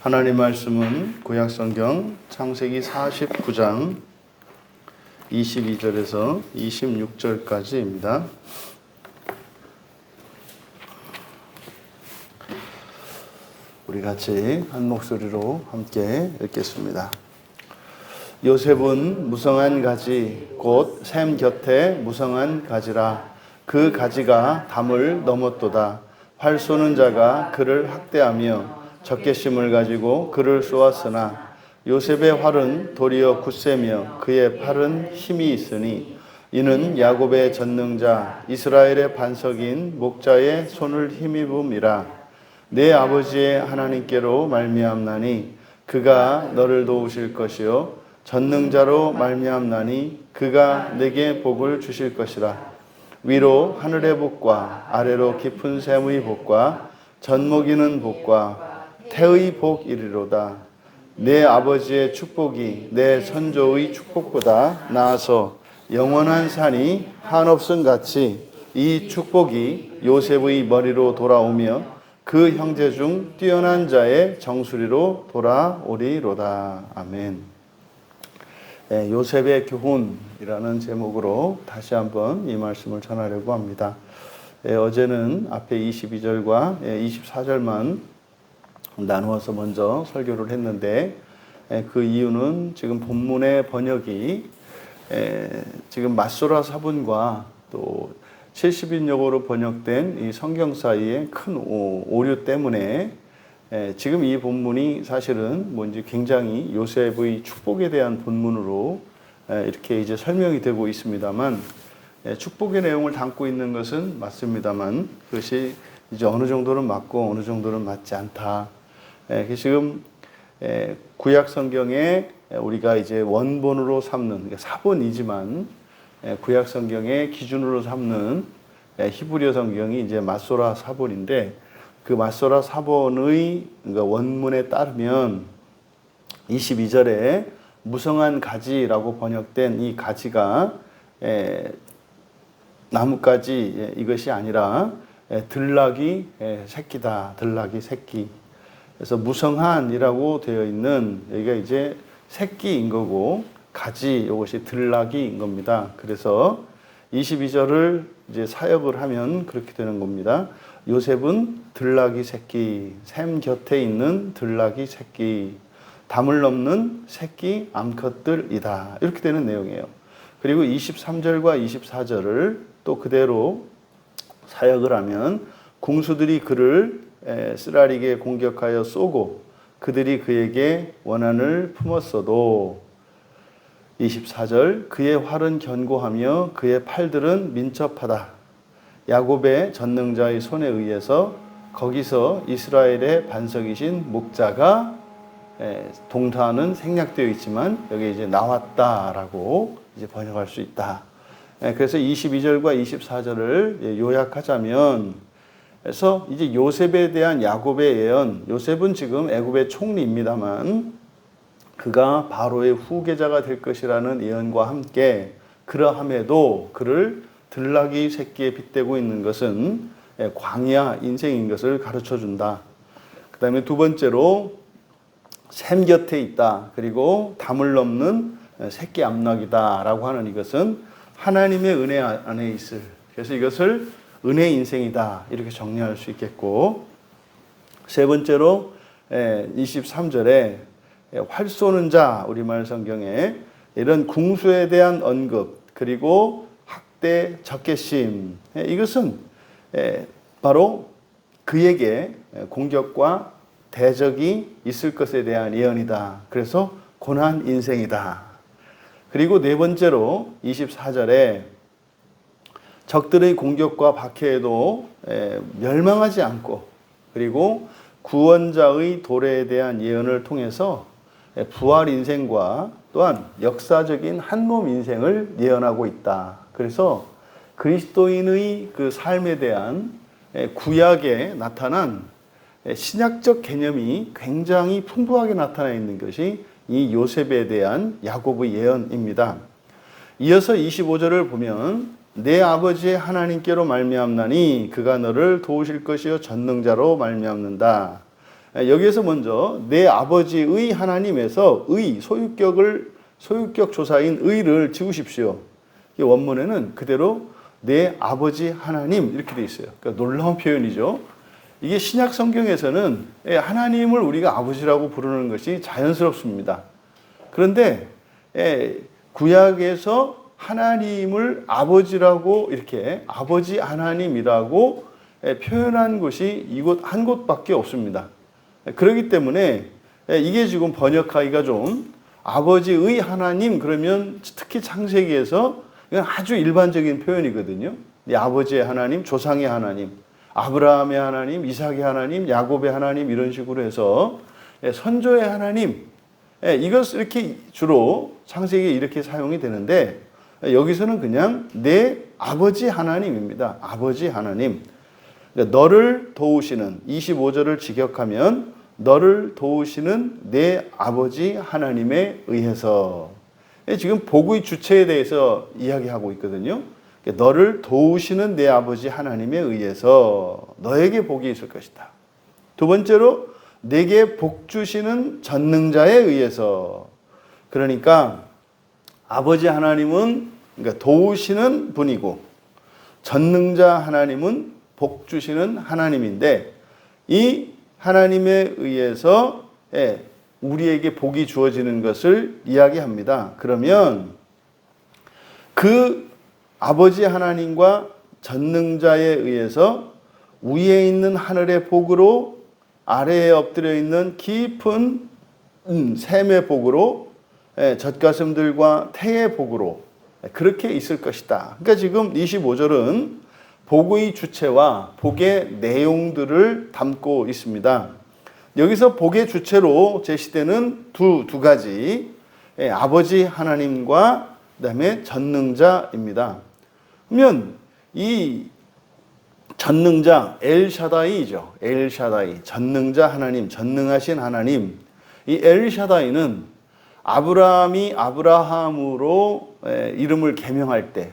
하나님 말씀은 구약성경 창세기 49장 22절에서 26절까지입니다. 우리 같이 한 목소리로 함께 읽겠습니다. 요셉은 무성한 가지 곧 샘 곁에 무성한 가지라. 그 가지가 담을 넘었도다. 활 쏘는 자가 그를 학대하며 적개심을 가지고 그를 쏘았으나 요셉의 활은 도리어 굳세며 그의 팔은 힘이 있으니 이는 야곱의 전능자 이스라엘의 반석인 목자의 손을 힘입음이라. 내 아버지의 하나님께로 말미암나니 그가 너를 도우실 것이요 전능자로 말미암나니 그가 내게 복을 주실 것이라. 위로 하늘의 복과 아래로 깊은 샘의 복과 젖먹이는 복과 태의 복 이리로다. 내 아버지의 축복이 내 선조의 축복보다 나아서 영원한 산이 한없음 같이 이 축복이 요셉의 머리로 돌아오며 그 형제 중 뛰어난 자의 정수리로 돌아오리로다. 아멘. 요셉의 교훈이라는 제목으로 다시 한번 이 말씀을 전하려고 합니다. 어제는 앞에 22절과 24절만 나누어서 먼저 설교를 했는데 그 이유는 지금 본문의 번역이 지금 맞소라 사본과 또 70인역으로 번역된 이 성경 사이에 큰 오류 때문에 지금 이 본문이 사실은 뭔지 굉장히 요셉의 축복에 대한 본문으로 이렇게 이제 설명이 되고 있습니다만 축복의 내용을 담고 있는 것은 맞습니다만 그것이 이제 어느 정도는 맞고 어느 정도는 맞지 않다. 지금 구약 성경에 우리가 이제 원본으로 삼는 그러니까 사본이지만 구약 성경의 기준으로 삼는 히브리어 성경이 이제 맞소라 사본인데 그 맞소라 사본의 그러니까 원문에 따르면 22절에 무성한 가지라고 번역된 이 가지가 나뭇가지 이것이 아니라 들락이 새끼다. 들락이 새끼. 그래서 무성한이라고 되어 있는 여기가 이제 새끼인 거고 가지 이것이 들락이인 겁니다. 그래서 22절을 이제 사역을 하면 그렇게 되는 겁니다. 요셉은 들락이 새끼, 샘 곁에 있는 들락이 새끼, 담을 넘는 새끼 암컷들이다. 이렇게 되는 내용이에요. 그리고 23절과 24절을 또 그대로 사역을 하면 궁수들이 그를 쓰라리게 공격하여 쏘고 그들이 그에게 원한을 품었어도 24절 그의 활은 견고하며 그의 팔들은 민첩하다. 야곱의 전능자의 손에 의해서 거기서 이스라엘의 반석이신 목자가 동사는 생략되어 있지만 여기 이제 나왔다라고 이제 번역할 수 있다. 그래서 22절과 24절을 요약하자면 그래서 이제 요셉에 대한 야곱의 예언, 요셉은 지금 애굽의 총리입니다만 그가 바로의 후계자가 될 것이라는 예언과 함께 그러함에도 그를 들락이 새끼에 빗대고 있는 것은 광야 인생인 것을 가르쳐 준다. 그 다음에 두 번째로 샘 곁에 있다. 그리고 담을 넘는 새끼 암낙이다 라고 하는 이것은 하나님의 은혜 안에 있을. 그래서 이것을 은혜 인생이다. 이렇게 정리할 수 있겠고 세 번째로 23절에 활 쏘는 자 우리말 성경에 이런 궁수에 대한 언급 그리고 학대 적개심 이것은 바로 그에게 공격과 대적이 있을 것에 대한 예언이다. 그래서 고난 인생이다. 그리고 네 번째로 24절에 적들의 공격과 박해에도 멸망하지 않고 그리고 구원자의 도래에 대한 예언을 통해서 부활 인생과 또한 역사적인 한몸 인생을 예언하고 있다. 그래서 그리스도인의 그 삶에 대한 구약에 나타난 신약적 개념이 굉장히 풍부하게 나타나 있는 것이 이 요셉에 대한 야곱의 예언입니다. 이어서 25절을 보면 내 아버지의 하나님께로 말미암나니 그가 너를 도우실 것이요 전능자로 말미암는다. 여기에서 먼저 내 아버지의 하나님에서 소유격 조사인 의를 지우십시오. 이 원문에는 그대로 내 아버지 하나님 이렇게 돼 있어요. 그러니까 놀라운 표현이죠. 이게 신약 성경에서는 하나님을 우리가 아버지라고 부르는 것이 자연스럽습니다. 그런데 구약에서 하나님을 아버지라고 이렇게 아버지 하나님이라고 표현한 곳이 이곳 한 곳밖에 없습니다. 그렇기 때문에 이게 지금 번역하기가 좀 아버지의 하나님 그러면 특히 창세기에서 이건 아주 일반적인 표현이거든요. 네 아버지의 하나님, 조상의 하나님, 아브라함의 하나님, 이삭의 하나님, 야곱의 하나님 이런 식으로 해서 선조의 하나님 이것 이렇게 주로 창세기에 이렇게 사용이 되는데 여기서는 그냥 내 아버지 하나님입니다. 아버지 하나님. 그러니까 너를 도우시는 25절을 직역하면 너를 도우시는 내 아버지 하나님에 의해서 지금 복의 주체에 대해서 이야기하고 있거든요. 너를 도우시는 내 아버지 하나님에 의해서 너에게 복이 있을 것이다. 두 번째로 내게 복 주시는 전능자에 의해서. 그러니까 아버지 하나님은 그러니까 도우시는 분이고 전능자 하나님은 복 주시는 하나님인데 이 하나님에 의해서 우리에게 복이 주어지는 것을 이야기합니다. 그러면 그 아버지 하나님과 전능자에 의해서 위에 있는 하늘의 복으로 아래에 엎드려 있는 깊은 샘의 복으로 젖가슴들과 태의 복으로 그렇게 있을 것이다. 그러니까 지금 25절은 복의 주체와 복의 내용들을 담고 있습니다. 여기서 복의 주체로 제시되는 두 가지 아버지 하나님과 그다음에 전능자입니다. 그러면 이 전능자 엘샤다이죠. 엘샤다이 전능자 하나님, 전능하신 하나님. 이 엘샤다이는 아브라함이 아브라함으로 이름을 개명할 때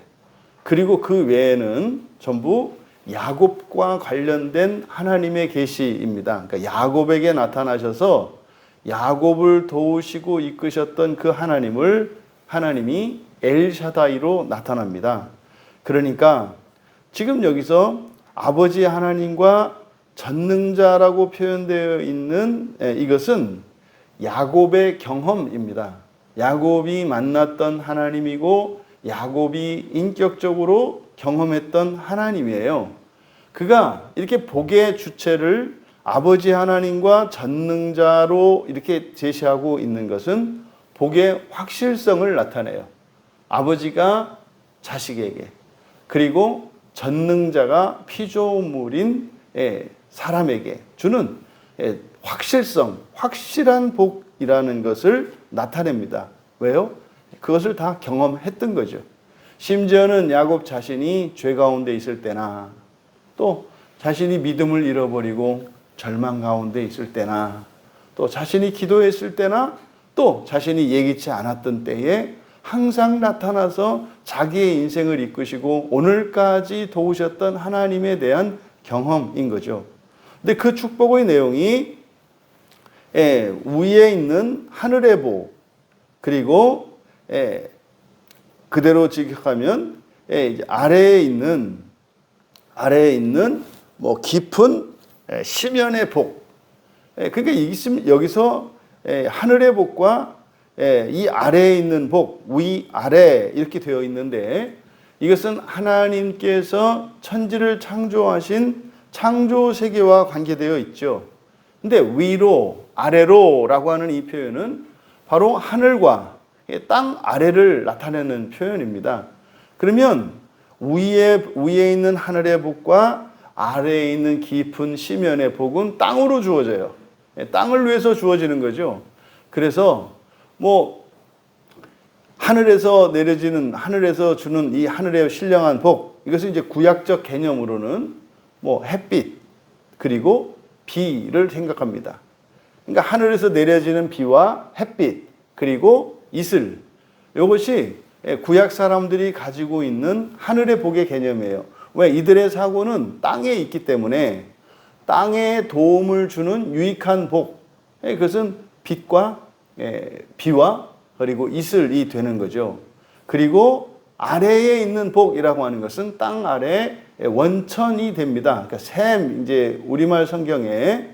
그리고 그 외에는 전부 야곱과 관련된 하나님의 계시입니다. 그러니까 야곱에게 나타나셔서 야곱을 도우시고 이끄셨던 그 하나님이 엘샤다이로 나타납니다. 그러니까 지금 여기서 아버지 하나님과 전능자라고 표현되어 있는 이것은 야곱의 경험입니다. 야곱이 만났던 하나님이고 야곱이 인격적으로 경험했던 하나님이에요. 그가 이렇게 복의 주체를 아버지 하나님과 전능자로 이렇게 제시하고 있는 것은 복의 확실성을 나타내요. 아버지가 자식에게 그리고 전능자가 피조물인 사람에게 주는 확실성, 확실한 복이라는 것을 나타냅니다. 왜요? 그것을 다 경험했던 거죠. 심지어는 야곱 자신이 죄 가운데 있을 때나 또 자신이 믿음을 잃어버리고 절망 가운데 있을 때나 또 자신이 기도했을 때나 또 자신이 예기치 않았던 때에 항상 나타나서 자기의 인생을 이끄시고 오늘까지 도우셨던 하나님에 대한 경험인 거죠. 근데 그 축복의 내용이 위에 있는 하늘의 복 그리고 그대로 직역하면 아래에 있는 뭐 깊은 시면의 복. 그러니까 여기서 하늘의 복과 이 아래에 있는 복, 위, 아래 이렇게 되어 있는데 이것은 하나님께서 천지를 창조하신 창조 세계와 관계되어 있죠. 근데 위로, 아래로라고 하는 이 표현은 바로 하늘과 땅 아래를 나타내는 표현입니다. 그러면 위에 있는 하늘의 복과 아래에 있는 깊은 시면의 복은 땅으로 주어져요. 땅을 위해서 주어지는 거죠. 그래서 뭐 하늘에서 주는 이 하늘의 신령한 복, 이것은 이제 구약적 개념으로는 뭐 햇빛 그리고 비를 생각합니다. 그러니까 하늘에서 내려지는 비와 햇빛 그리고 이슬, 이것이 구약 사람들이 가지고 있는 하늘의 복의 개념이에요. 왜? 이들의 사고는 땅에 있기 때문에 땅에 도움을 주는 유익한 복. 그것은 빛과 비와 그리고 이슬이 되는 거죠. 그리고 아래에 있는 복이라고 하는 것은 땅 아래 원천이 됩니다. 그러니까 샘, 이제 우리말 성경에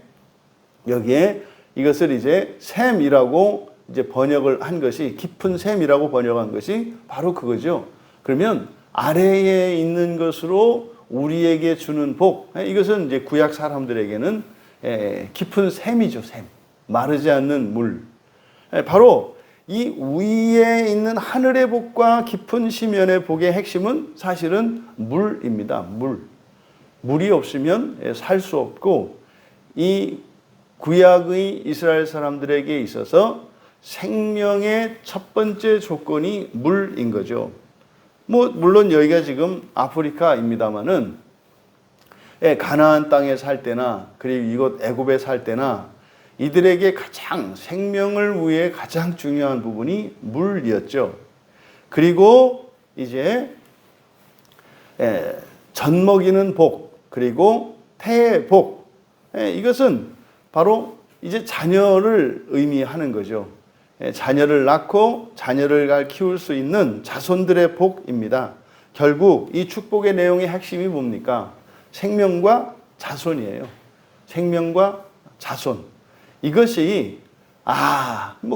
여기에 이것을 이제 샘이라고 이제 번역을 한 것이, 깊은 샘이라고 번역한 것이 바로 그거죠. 그러면 아래에 있는 것으로 우리에게 주는 복, 이것은 이제 구약 사람들에게는 깊은 샘이죠, 샘. 마르지 않는 물. 바로 이 위에 있는 하늘의 복과 깊은 시면의 복의 핵심은 사실은 물입니다. 물. 물이 없으면 살 수 없고, 이 구약의 이스라엘 사람들에게 있어서 생명의 첫 번째 조건이 물인 거죠. 물론 여기가 지금 아프리카입니다만은, 가나안 땅에 살 때나, 그리고 이곳 애굽에 살 때나, 이들에게 가장 생명을 위해 가장 중요한 부분이 물이었죠. 그리고 이제 젖 먹이는 복, 그리고 태의 복, 이것은 바로 이제 자녀를 의미하는 거죠. 자녀를 낳고 자녀를 잘 키울 수 있는 자손들의 복입니다. 결국 이 축복의 내용의 핵심이 뭡니까? 생명과 자손이에요. 생명과 자손. 이것이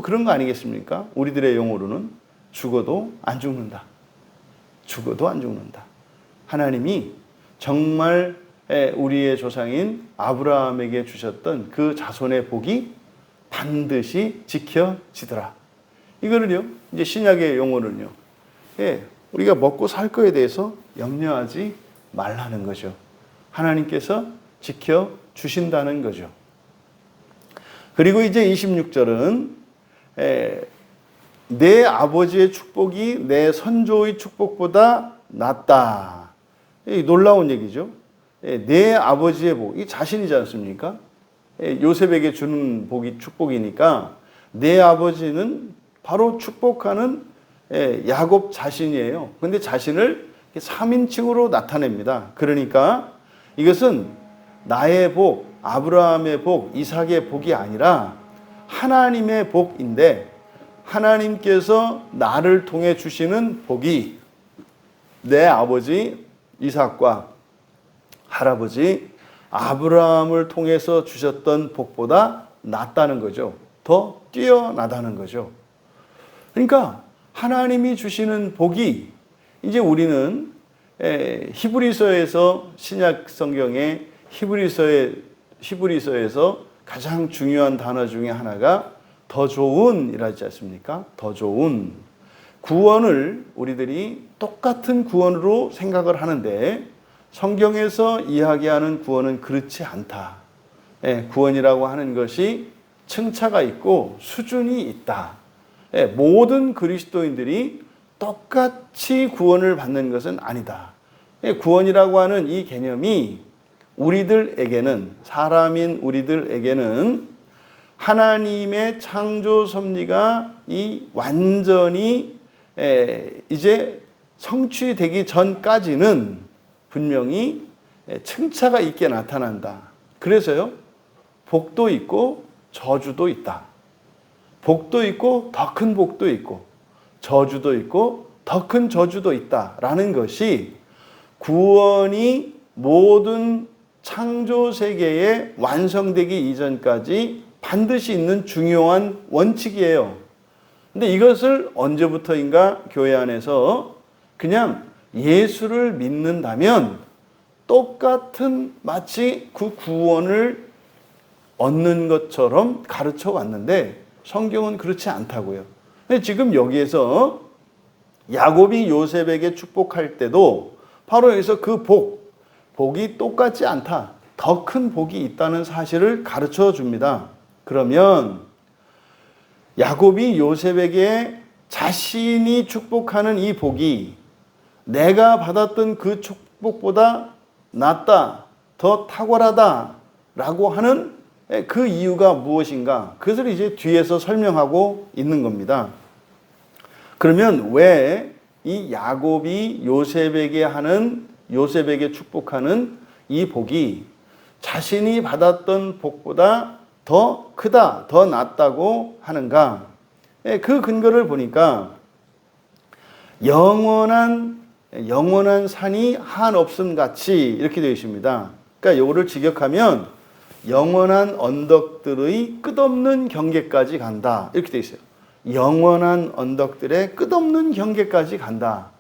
그런 거 아니겠습니까? 우리들의 용어로는 죽어도 안 죽는다. 죽어도 안 죽는다. 하나님이 정말 우리의 조상인 아브라함에게 주셨던 그 자손의 복이 반드시 지켜지더라. 이거는요, 이제 신약의 용어는요, 우리가 먹고 살 거에 대해서 염려하지 말라는 거죠. 하나님께서 지켜주신다는 거죠. 그리고 이제 26절은 내 아버지의 축복이 내 선조의 축복보다 낫다. 놀라운 얘기죠. 내 아버지의 복, 이 자신이지 않습니까? 요셉에게 주는 복이 축복이니까 내 아버지는 바로 축복하는 야곱 자신이에요. 그런데 자신을 3인칭으로 나타냅니다. 그러니까 이것은 나의 복, 아브라함의 복, 이삭의 복이 아니라 하나님의 복인데, 하나님께서 나를 통해 주시는 복이 내 아버지 이삭과 할아버지 아브라함을 통해서 주셨던 복보다 낫다는 거죠. 더 뛰어나다는 거죠. 그러니까 하나님이 주시는 복이, 이제 우리는 히브리서에서, 신약 성경의 히브리서에서 가장 중요한 단어 중에 하나가 더 좋은이라지 않습니까? 더 좋은. 구원을 우리들이 똑같은 구원으로 생각을 하는데 성경에서 이야기하는 구원은 그렇지 않다. 구원이라고 하는 것이 층차가 있고 수준이 있다. 모든 그리스도인들이 똑같이 구원을 받는 것은 아니다. 구원이라고 하는 이 개념이 우리들에게는, 사람인 우리들에게는 하나님의 창조 섭리가 이 완전히 이제 성취되기 전까지는 분명히 층차가 있게 나타난다. 그래서요, 복도 있고 저주도 있다. 복도 있고 더 큰 복도 있고 저주도 있고 더 큰 저주도 있다라는 것이 구원이 모든 창조 세계에 완성되기 이전까지 반드시 있는 중요한 원칙이에요. 근데 이것을 언제부터인가 교회 안에서 그냥 예수를 믿는다면 똑같은 마치 그 구원을 얻는 것처럼 가르쳐 왔는데 성경은 그렇지 않다고요. 근데 지금 여기에서 야곱이 요셉에게 축복할 때도 바로 여기서 그 복이 똑같지 않다. 더 큰 복이 있다는 사실을 가르쳐 줍니다. 그러면 야곱이 요셉에게 자신이 축복하는 이 복이 내가 받았던 그 축복보다 낫다, 더 탁월하다 라고 하는 그 이유가 무엇인가? 그것을 이제 뒤에서 설명하고 있는 겁니다. 그러면 왜 이 야곱이 요셉에게 축복하는 이 복이 자신이 받았던 복보다 더 크다, 더 낫다고 하는가? 그 근거를 보니까 영원한 산이 한없음 같이 이렇게 되어 있습니다. 그러니까 요거를 직역하면 영원한 언덕들의 끝없는 경계까지 간다. 이렇게 되어 있어요. 영원한 언덕들의 끝없는 경계까지 간다.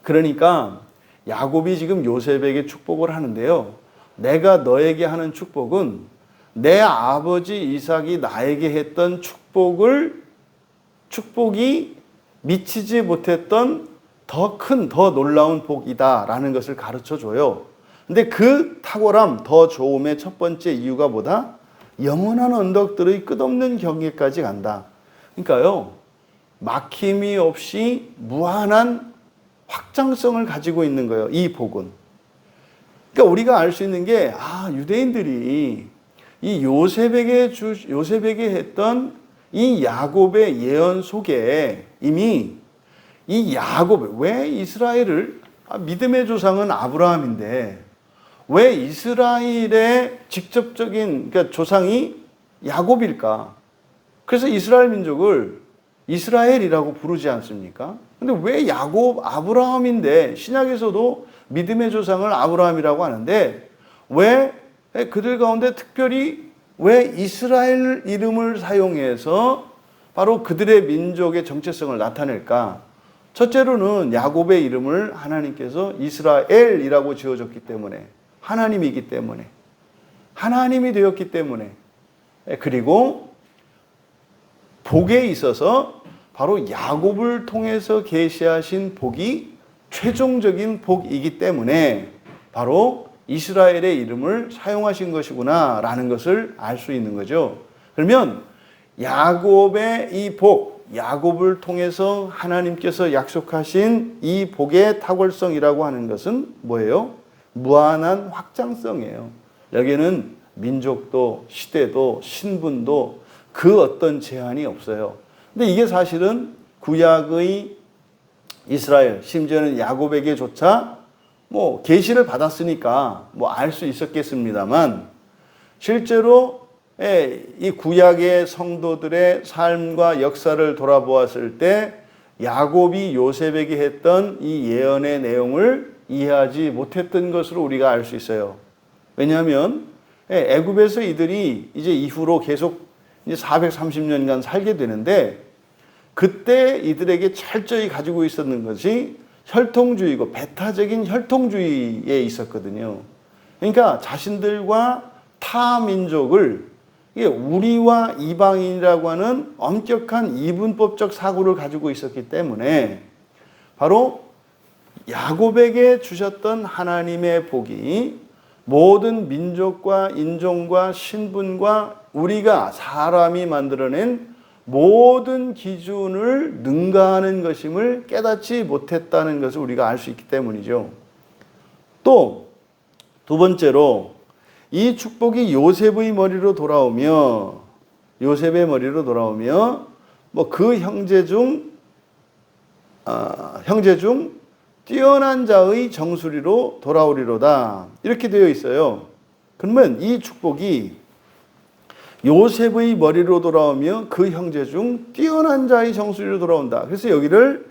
그러니까 야곱이 지금 요셉에게 축복을 하는데요. 내가 너에게 하는 축복은 내 아버지 이삭이 나에게 했던 축복이 미치지 못했던 더 큰, 더 놀라운 복이다라는 것을 가르쳐 줘요. 근데 그 탁월함, 더 좋음의 첫 번째 이유가 뭐다? 영원한 언덕들의 끝없는 경계까지 간다. 그러니까요, 막힘이 없이 무한한 확장성을 가지고 있는 거예요, 이 복은. 그러니까 우리가 알 수 있는 게, 유대인들이 이 요셉에게 했던 이 야곱의 예언 속에 이미 이 야곱, 왜 이스라엘을, 믿음의 조상은 아브라함인데 왜 이스라엘의 직접적인, 그러니까 조상이 야곱일까? 그래서 이스라엘 민족을 이스라엘이라고 부르지 않습니까? 근데 왜 아브라함인데, 신약에서도 믿음의 조상을 아브라함이라고 하는데 왜 그들 가운데 특별히 왜 이스라엘 이름을 사용해서 바로 그들의 민족의 정체성을 나타낼까? 첫째로는 야곱의 이름을 하나님께서 이스라엘이라고 지어줬기 때문에, 하나님이기 때문에, 하나님이 되었기 때문에, 그리고 복에 있어서 바로 야곱을 통해서 계시하신 복이 최종적인 복이기 때문에 바로 이스라엘의 이름을 사용하신 것이구나 라는 것을 알 수 있는 거죠. 그러면 야곱의 이 복, 야곱을 통해서 하나님께서 약속하신 이 복의 탁월성이라고 하는 것은 뭐예요? 무한한 확장성이에요. 여기에는 민족도 시대도 신분도 그 어떤 제한이 없어요. 근데 이게 사실은 구약의 이스라엘, 심지어는 야곱에게조차 계시를 받았으니까 알 수 있었겠습니다만, 실제로 이 구약의 성도들의 삶과 역사를 돌아보았을 때 야곱이 요셉에게 했던 이 예언의 내용을 이해하지 못했던 것으로 우리가 알 수 있어요. 왜냐하면 애굽에서 이들이 이제 이후로 계속 이제 430년간 살게 되는데, 그때 이들에게 철저히 가지고 있었는 것이 혈통주의고 배타적인 혈통주의에 있었거든요. 그러니까 자신들과 타 민족을 우리와 이방인이라고 하는 엄격한 이분법적 사고를 가지고 있었기 때문에 바로 야곱에게 주셨던 하나님의 복이 모든 민족과 인종과 신분과 우리가 사람이 만들어낸 모든 기준을 능가하는 것임을 깨닫지 못했다는 것을 우리가 알 수 있기 때문이죠. 또 두 번째로 이 축복이 요셉의 머리로 돌아오며 그 형제 중 뛰어난 자의 정수리로 돌아오리로다. 이렇게 되어 있어요. 그러면 이 축복이 요셉의 머리로 돌아오며 그 형제 중 뛰어난 자의 정수리로 돌아온다. 그래서 여기를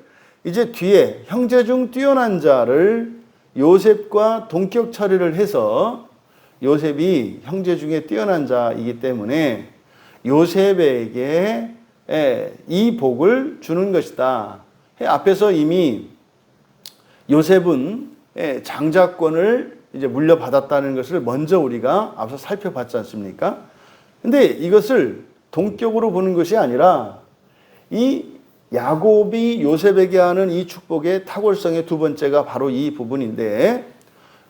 이제 뒤에 형제 중 뛰어난 자를 요셉과 동격 처리를 해서 요셉이 형제 중에 뛰어난 자이기 때문에 요셉에게 이 복을 주는 것이다. 앞에서 이미 요셉은 장자권을 이제 물려받았다는 것을 먼저 우리가 앞서 살펴봤지 않습니까? 근데 이것을 동격으로 보는 것이 아니라 이 야곱이 요셉에게 하는 이 축복의 탁월성의 두 번째가 바로 이 부분인데,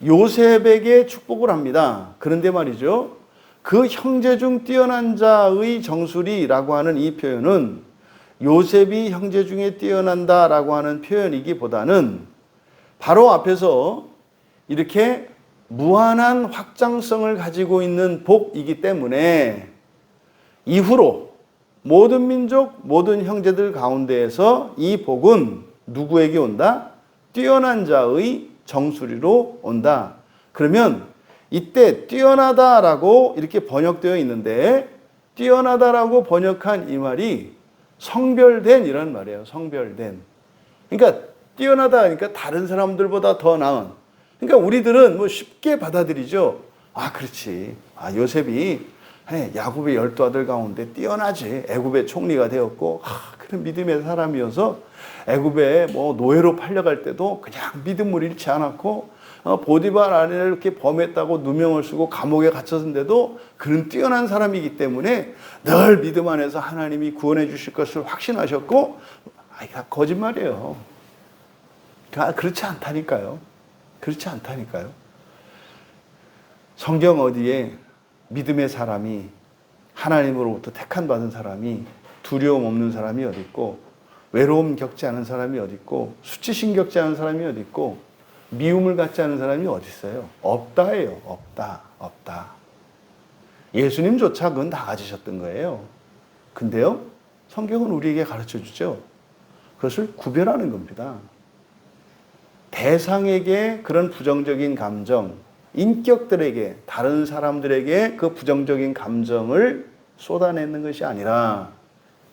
요셉에게 축복을 합니다. 그런데 말이죠, 그 형제 중 뛰어난 자의 정수리라고 하는 이 표현은 요셉이 형제 중에 뛰어난다라고 하는 표현이기보다는 바로 앞에서 이렇게 무한한 확장성을 가지고 있는 복이기 때문에 이후로 모든 민족, 모든 형제들 가운데에서 이 복은 누구에게 온다? 뛰어난 자의 정수리로 온다. 그러면 이때 뛰어나다라고 이렇게 번역되어 있는데 뛰어나다라고 번역한 이 말이 성별된 이런 말이에요. 성별된. 그러니까 뛰어나다 하니까 다른 사람들보다 더 나은. 그러니까 우리들은 뭐 쉽게 받아들이죠. 아, 그렇지. 아, 요셉이 야곱의 12아들 가운데 뛰어나지. 애굽의 총리가 되었고, 그런 믿음의 사람이어서 애굽에 뭐 노예로 팔려갈 때도 그냥 믿음을 잃지 않았고, 보디발 아내를 이렇게 범했다고 누명을 쓰고 감옥에 갇혔는데도 그런 뛰어난 사람이기 때문에 늘 믿음 안에서 하나님이 구원해 주실 것을 확신하셨고, 이거 거짓말이에요. 그렇지 않다니까요. 그렇지 않다니까요. 성경 어디에 믿음의 사람이 하나님으로부터 택한 받은 사람이 두려움 없는 사람이 어디 있고 외로움 겪지 않은 사람이 어디 있고 수치심 겪지 않은 사람이 어디 있고 미움을 갖지 않은 사람이 어디 있어요? 없다예요. 없다. 예수님조차 그건 다 가지셨던 거예요. 근데요, 성경은 우리에게 가르쳐 주죠. 그것을 구별하는 겁니다. 대상에게 그런 부정적인 감정, 인격들에게, 다른 사람들에게 그 부정적인 감정을 쏟아내는 것이 아니라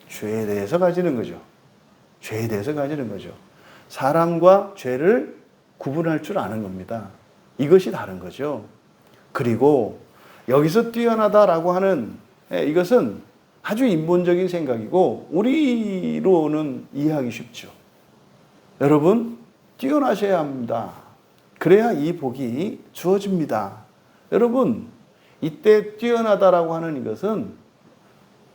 죄에 대해서 가지는 거죠. 죄에 대해서 가지는 거죠. 사람과 죄를 구분할 줄 아는 겁니다. 이것이 다른 거죠. 그리고 여기서 뛰어나다라고 하는 이것은 아주 인본적인 생각이고 우리로는 이해하기 쉽죠. 여러분, 뛰어나셔야 합니다. 그래야 이 복이 주어집니다. 여러분, 이때 뛰어나다라고 하는 이것은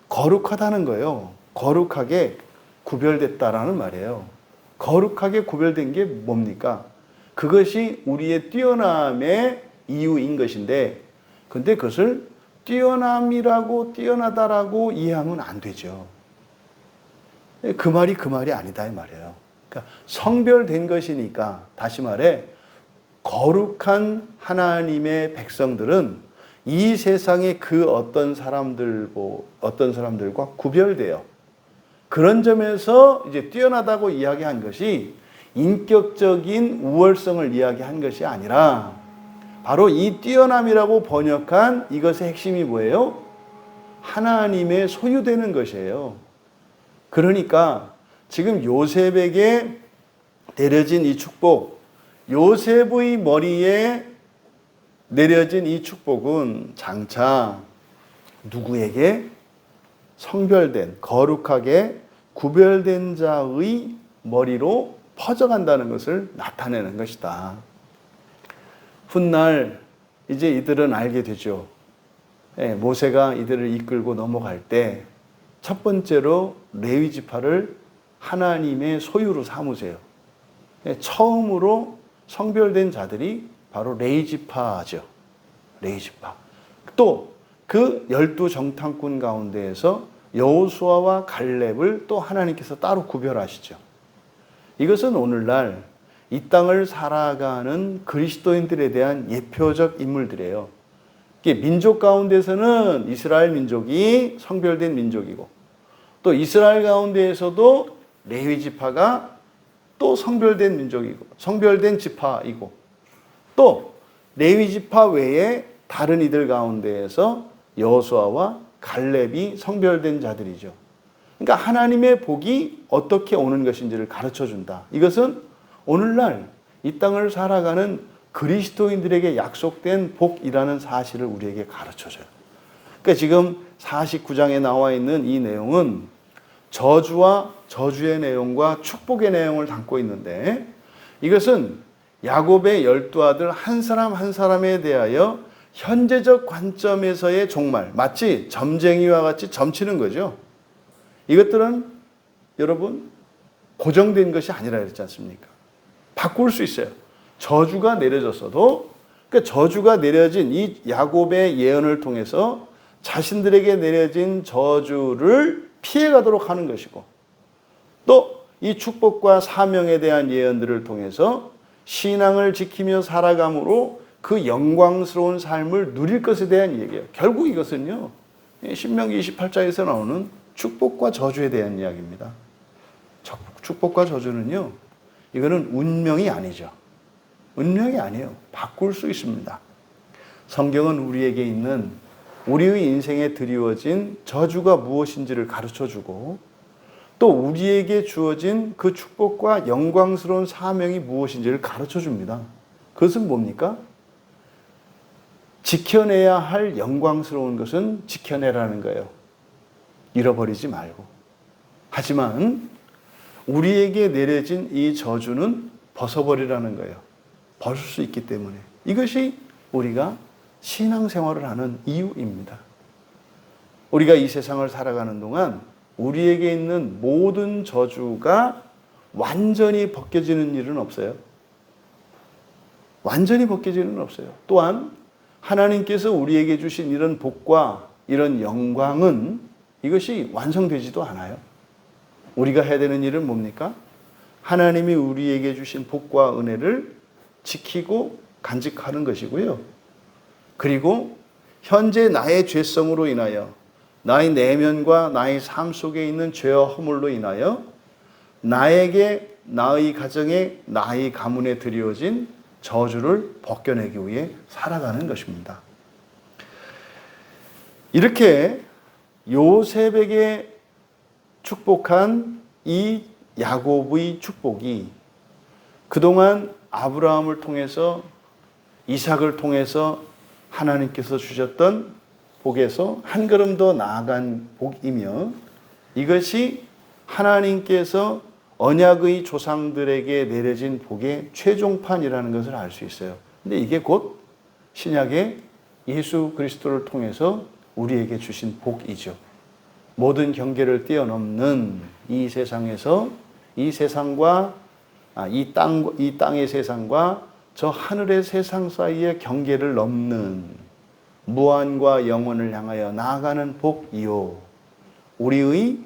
거룩하다는 거예요. 거룩하게 구별됐다라는 말이에요. 거룩하게 구별된 게 뭡니까? 그것이 우리의 뛰어남의 이유인 것인데, 근데 그것을 뛰어남이라고 뛰어나다라고 이해하면 안 되죠. 그 말이 아니다 이 말이에요. 그러니까 성별된 것이니까, 다시 말해 거룩한 하나님의 백성들은 이 세상의 그 어떤 사람들과 구별돼요. 그런 점에서 이제 뛰어나다고 이야기한 것이 인격적인 우월성을 이야기한 것이 아니라 바로 이 뛰어남이라고 번역한 이것의 핵심이 뭐예요? 하나님의 소유되는 것이에요. 그러니까 지금 요셉에게 내려진 이 축복, 요셉의 머리에 내려진 이 축복은 장차 누구에게? 성별된, 거룩하게 구별된 자의 머리로 퍼져간다는 것을 나타내는 것이다. 훗날 이제 이들은 알게 되죠. 모세가 이들을 이끌고 넘어갈 때 첫 번째로 레위 지파를 하나님의 소유로 삼으세요. 처음으로 성별된 자들이 바로 레위 지파죠. 레위 지파. 또 그 12정탐꾼 가운데에서 여호수아와 갈렙을 또 하나님께서 따로 구별하시죠. 이것은 오늘날 이 땅을 살아가는 그리스도인들에 대한 예표적 인물들이에요. 민족 가운데서는 이스라엘 민족이 성별된 민족이고, 또 이스라엘 가운데에서도 레위 지파가 또 성별된 민족이고, 성별된 지파이고, 또 레위 지파 외에 다른 이들 가운데에서 여호수아와 갈렙이 성별된 자들이죠. 그러니까 하나님의 복이 어떻게 오는 것인지를 가르쳐 준다. 이것은 오늘날 이 땅을 살아가는 그리스도인들에게 약속된 복이라는 사실을 우리에게 가르쳐 줘요. 그러니까 지금 49장에 나와 있는 이 내용은 저주와 저주의 내용과 축복의 내용을 담고 있는데, 이것은 야곱의 12아들 한 사람 한 사람에 대하여 현재적 관점에서의 종말, 마치 점쟁이와 같이 점치는 거죠. 이것들은 여러분 고정된 것이 아니라 그랬지 않습니까? 바꿀 수 있어요. 저주가 내려졌어도, 그러니까 저주가 내려진 이 야곱의 예언을 통해서 자신들에게 내려진 저주를 피해가도록 하는 것이고, 또 이 축복과 사명에 대한 예언들을 통해서 신앙을 지키며 살아감으로 그 영광스러운 삶을 누릴 것에 대한 얘기예요. 결국 이것은요, 신명기 28장에서 나오는 축복과 저주에 대한 이야기입니다. 축복과 저주는요, 이거는 운명이 아니죠. 운명이 아니에요. 바꿀 수 있습니다. 성경은 우리에게 있는 우리의 인생에 드리워진 저주가 무엇인지를 가르쳐주고 또 우리에게 주어진 그 축복과 영광스러운 사명이 무엇인지를 가르쳐줍니다. 그것은 뭡니까? 지켜내야 할 영광스러운 것은 지켜내라는 거예요. 잃어버리지 말고. 하지만 우리에게 내려진 이 저주는 벗어버리라는 거예요. 벗을 수 있기 때문에. 이것이 우리가 신앙생활을 하는 이유입니다. 우리가 이 세상을 살아가는 동안 우리에게 있는 모든 저주가 완전히 벗겨지는 일은 없어요. 완전히 벗겨지는 일은 없어요. 또한 하나님께서 우리에게 주신 이런 복과 이런 영광은 이것이 완성되지도 않아요. 우리가 해야 되는 일은 뭡니까? 하나님이 우리에게 주신 복과 은혜를 지키고 간직하는 것이고요. 그리고 현재 나의 죄성으로 인하여 나의 내면과 나의 삶 속에 있는 죄와 허물로 인하여 나에게, 나의 가정에, 나의 가문에 드리워진 저주를 벗겨내기 위해 살아가는 것입니다. 이렇게 요셉에게 축복한 이 야곱의 축복이 그동안 아브라함을 통해서 이삭을 통해서 하나님께서 주셨던 복에서 한 걸음 더 나아간 복이며 이것이 하나님께서 언약의 조상들에게 내려진 복의 최종판이라는 것을 알 수 있어요. 근데 이게 곧 신약의 예수 그리스도를 통해서 우리에게 주신 복이죠. 모든 경계를 뛰어넘는 이 세상에서 이 세상과 이 땅의 세상과 저 하늘의 세상 사이의 경계를 넘는 무한과 영원을 향하여 나아가는 복이요. 우리의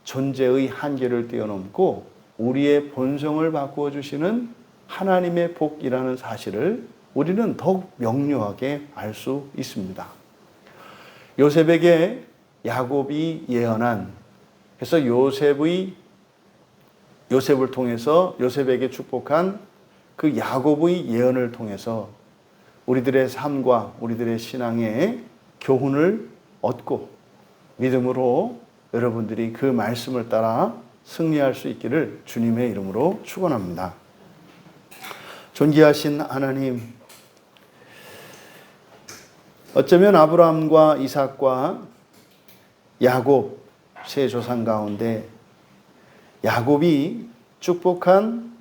존재의 한계를 뛰어넘고 우리의 본성을 바꾸어 주시는 하나님의 복이라는 사실을 우리는 더욱 명료하게 알 수 있습니다. 요셉에게 야곱이 예언한, 그래서 요셉을 통해서 요셉에게 축복한 그 야곱의 예언을 통해서 우리들의 삶과 우리들의 신앙의 교훈을 얻고 믿음으로 여러분들이 그 말씀을 따라 승리할 수 있기를 주님의 이름으로 축원합니다. 존귀하신 하나님, 어쩌면 아브라함과 이삭과 야곱 세 조상 가운데 야곱이 축복한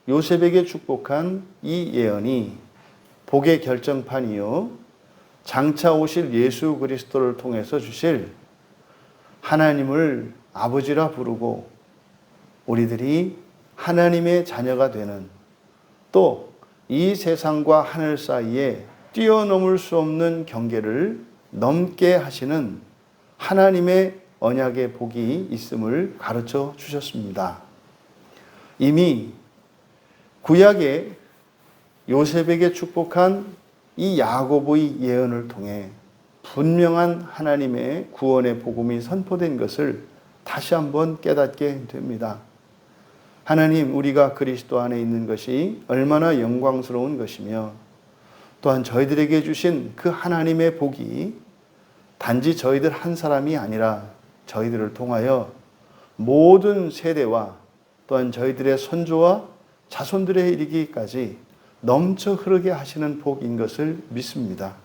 요셉에게 축복한 이 예언이 복의 결정판이요 장차 오실 예수 그리스도를 통해서 주실 하나님을 아버지라 부르고 우리들이 하나님의 자녀가 되는 또 이 세상과 하늘 사이에 뛰어넘을 수 없는 경계를 넘게 하시는 하나님의 언약의 복이 있음을 가르쳐 주셨습니다. 이미 구약에 요셉에게 축복한 이 야곱의 예언을 통해 분명한 하나님의 구원의 복음이 선포된 것을 다시 한번 깨닫게 됩니다. 하나님, 우리가 그리스도 안에 있는 것이 얼마나 영광스러운 것이며 또한 저희들에게 주신 그 하나님의 복이 단지 저희들 한 사람이 아니라 저희들을 통하여 모든 세대와 또한 저희들의 선조와 자손들에 이르기까지 넘쳐 흐르게 하시는 복인 것을 믿습니다.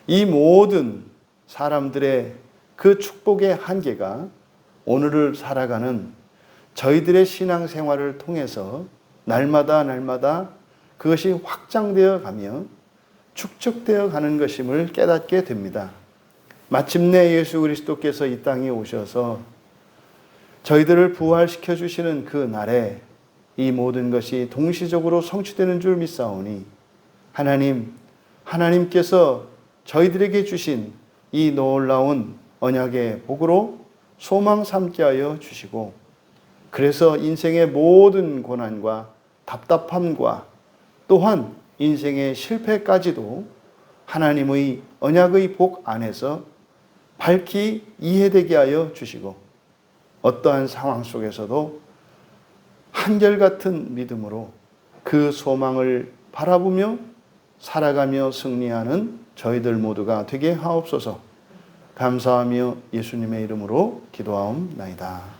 이 모든 사람들의 그 축복의 한계가 오늘을 살아가는 저희들의 신앙생활을 통해서 날마다 그것이 확장되어 가며 축적되어 가는 것임을 깨닫게 됩니다. 마침내 예수 그리스도께서 이 땅에 오셔서 저희들을 부활시켜 주시는 그 날에 이 모든 것이 동시적으로 성취되는 줄 믿사오니 하나님께서 저희들에게 주신 이 놀라운 언약의 복으로 소망 삼게 하여 주시고 그래서 인생의 모든 고난과 답답함과 또한 인생의 실패까지도 하나님의 언약의 복 안에서 밝히 이해되게 하여 주시고 어떠한 상황 속에서도 한결같은 믿음으로 그 소망을 바라보며 살아가며 승리하는 저희들 모두가 되게 하옵소서. 감사하며 예수님의 이름으로 기도하옵나이다.